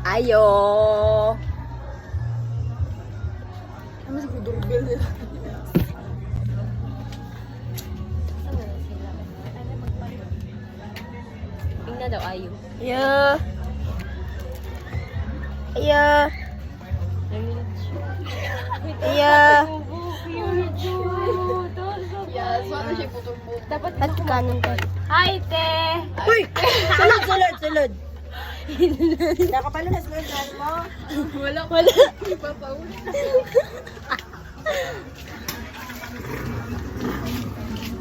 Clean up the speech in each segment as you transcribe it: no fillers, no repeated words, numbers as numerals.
Ayo. Ano sa doorbell nila? Tingnan daw ayo. Yeah. Yeah. Yeah. Dapat At kanan ka. Hi, te! Uy! Sulod, sulod, sulod. Nakapalo na sulod mo? Wala. Ipapaulit.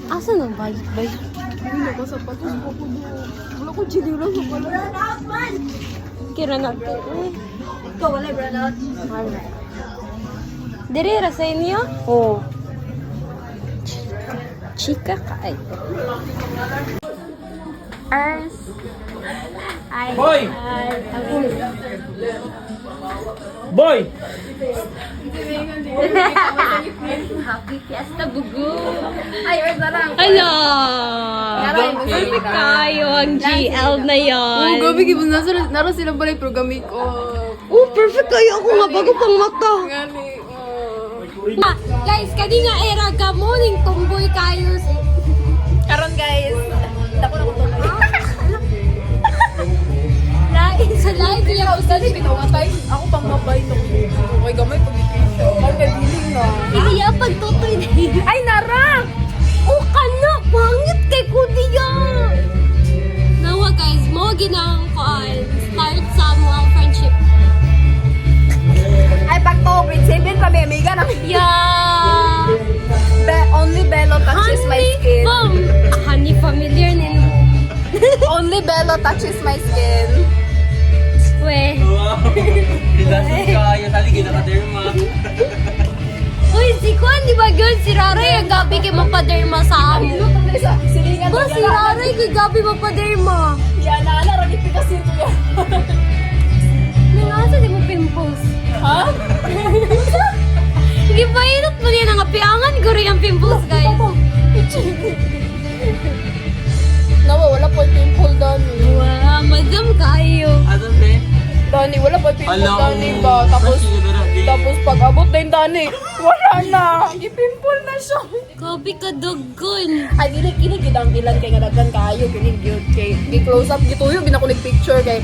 Asa nang balik? Hindi na kasapatos ko po. Wala ko chinila sa pala. Kira natin. Ikaw wala, brother. Diri ra sa inyo? Oo. Chika ka ay. Ars. Ay. Boy! Boy! Happy Fiesta, bugo. Ay, or na lang. Hello! Naroy, Perfect kayo ang GL na yan. gabi gibon naro sila balay programi ko. Oh, perfect kayo ako nga bago pang mata. Gani. Guys, kani nga era ka mo ning tumboy kayo. Karon guys, dako na ko tuloy. Lain sa lain Kaya ako sa pinawatay, ako pang mabay to. Okay, gamay pag-ikisyo. Ay, may biling na. Iya pagtutoy din. Ay, narang! Oh, kana pangit kay Kudiya. Nawa guys, mo ginang start sa mga friendship. Ay, pag to, grade 7 pa, may amiga na. Yeah. Only Bello touches my skin. Mom, honey familiar nin. Only Bello touches my skin. We. Wow! Pilasin ka, yung tali ginakaderma. Uy, si Kwan, di ba yun? Si Raray, ang gabi kay mapaderma sa amo. Silingan Ba, si Raray, kay gabi mapaderma. Yan, naala, ragit ka kasi ito yan. Nangasa, di mo pimples. Ha? Hindi ba inot mo niya nangapiangan? Guri ang pimples, guys. Nawa, wala po yung pimple dami. Wala, madam kayo. Ano, be? Dani, wala po yung pimple Alam dani mo. ba? Tapos, Sige, dara, di. tapos pag abot na yung dani, wala na. Gipimple na siya. Gabi ka dogon. Ay, kinig ang ilan kay kadaghan kayo, kinig yun. Kay close up, gituyo, ginakunig picture kay...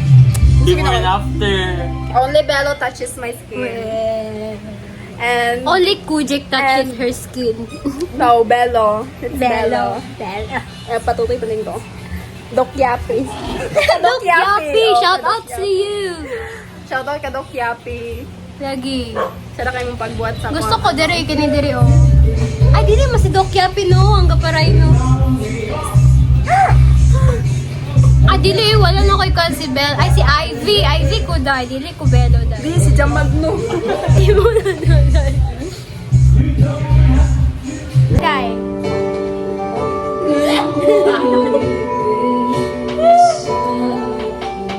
Before and after. Only Bello touches my skin. And Only Kujik touches her skin. no, Bello. It's Bello. Bello. Patutoy pa din ko. Doc Yapi. Look, Yappy, Oh, shout Doc out to Yapi. you. Shout out ka Doc Yapi. Lagi. Sana kayo mong pagbuhat sa Gusto ko dire, kini dire, oh. Ay, dili, mas si Doc Yapi, no? Ang kaparay, no? Ah, dili, wala na ko ikaw si Bell. Ay, si Ivy. Ivy ko dahil. Dili ko Bello dahil. Di, si Jamagno. Di mo na dahil. Sky.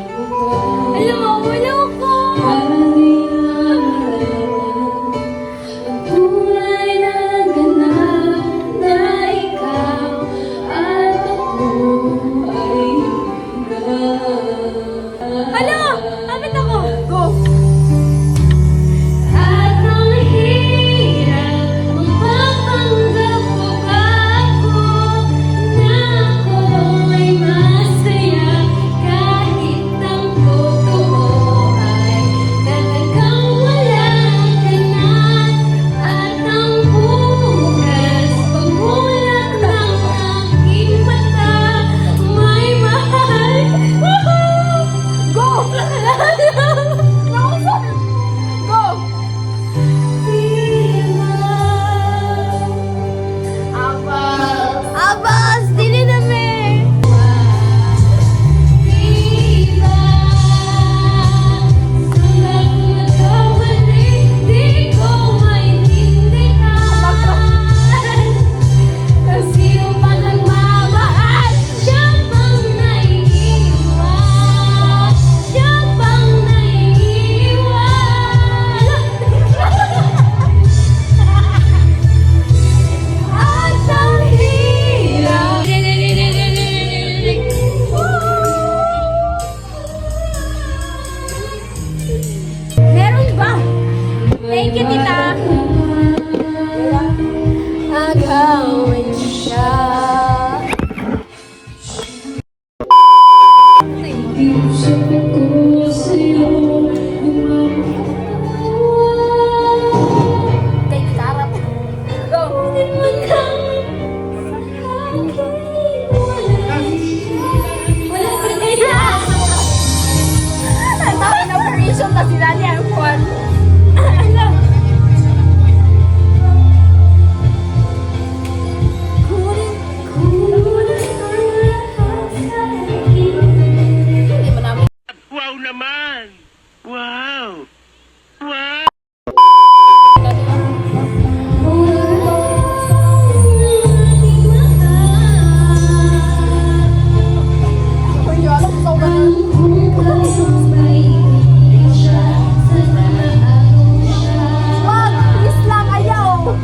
Hello, hello ko. Tunay na ganap na ikaw at ako ay Hello! Kapit ako! Go! At ang hirap magpapanggap ko ako na ako Thank you, tita. Agawin siya. Kay Sarap. Go! Ang dami na version na sila ni Juan. Hindi mo namin. Wow naman! Wow! Wow! Kung nyo alam, so ba Wag! Please lang, ayaw!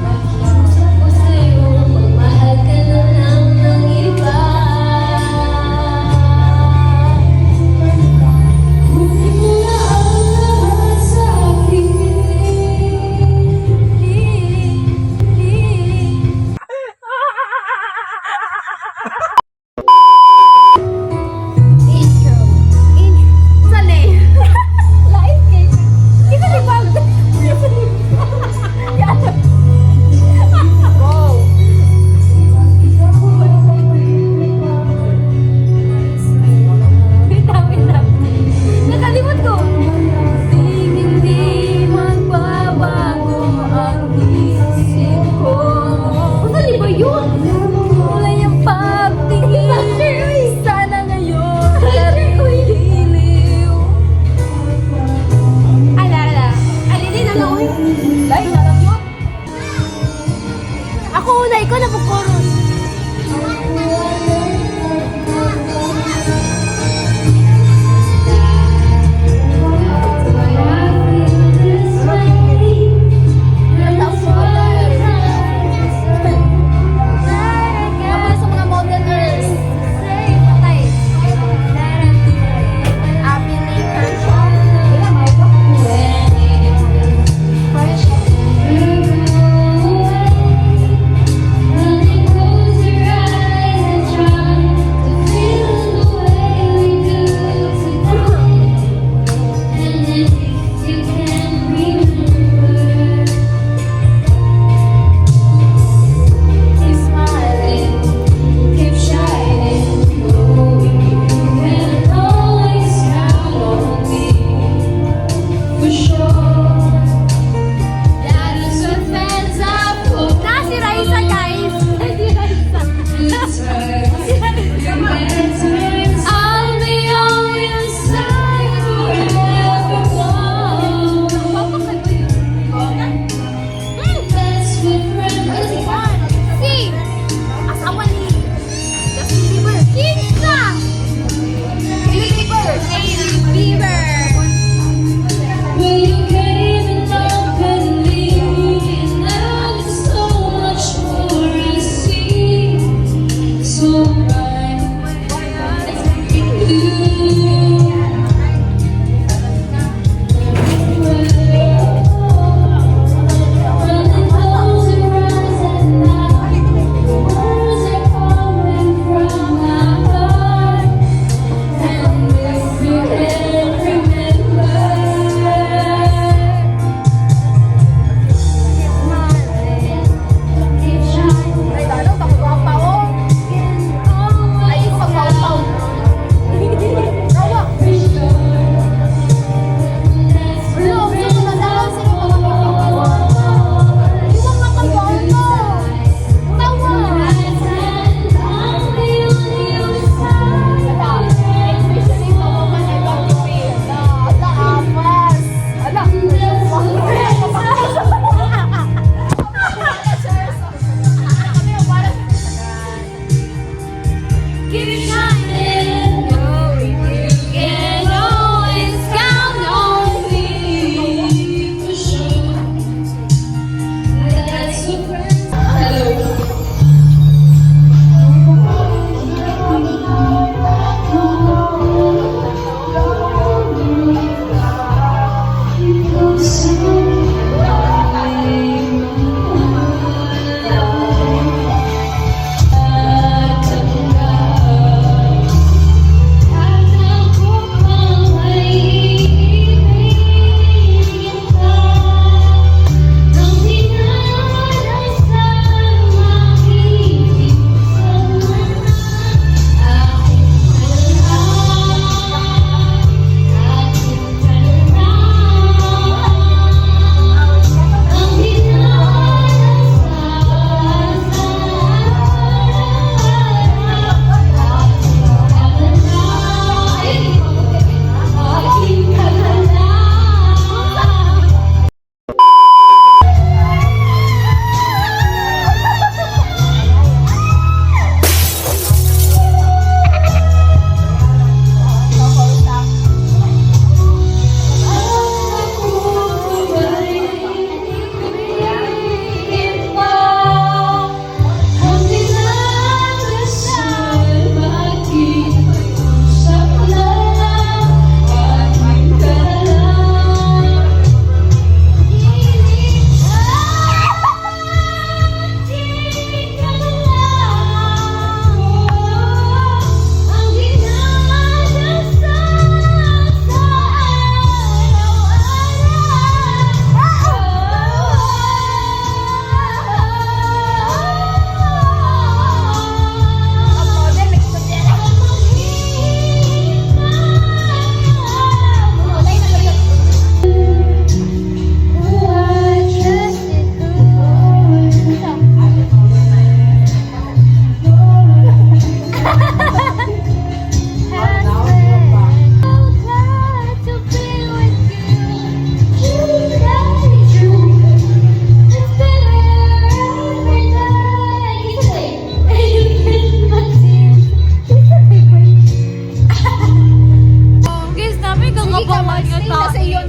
ito. Kasi yun,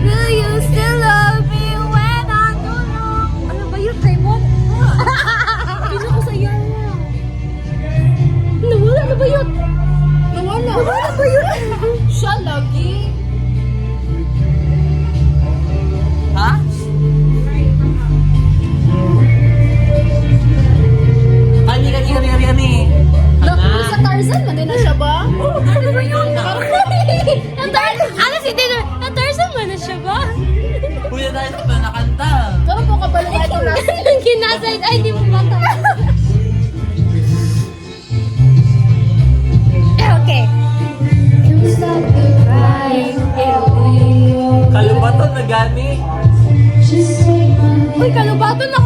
Will you still love me when I don't know? Ano ba yun, Raymond? Isa ko sa'yo. Nawala na ba yun? Nawala. Nawala ba yun? Siya lagi. Ha? Kani. Sa Tarzan, maganda na siya ba? Ano ba yun? Ano si Taylor? Na-Tarzan ba na siya ba? Kuya tayo sa nakanta. Pero po kabalo na ito na. Kinasay, ay di mo bata. Okay. Kalubaton na gani. Uy, kalubaton na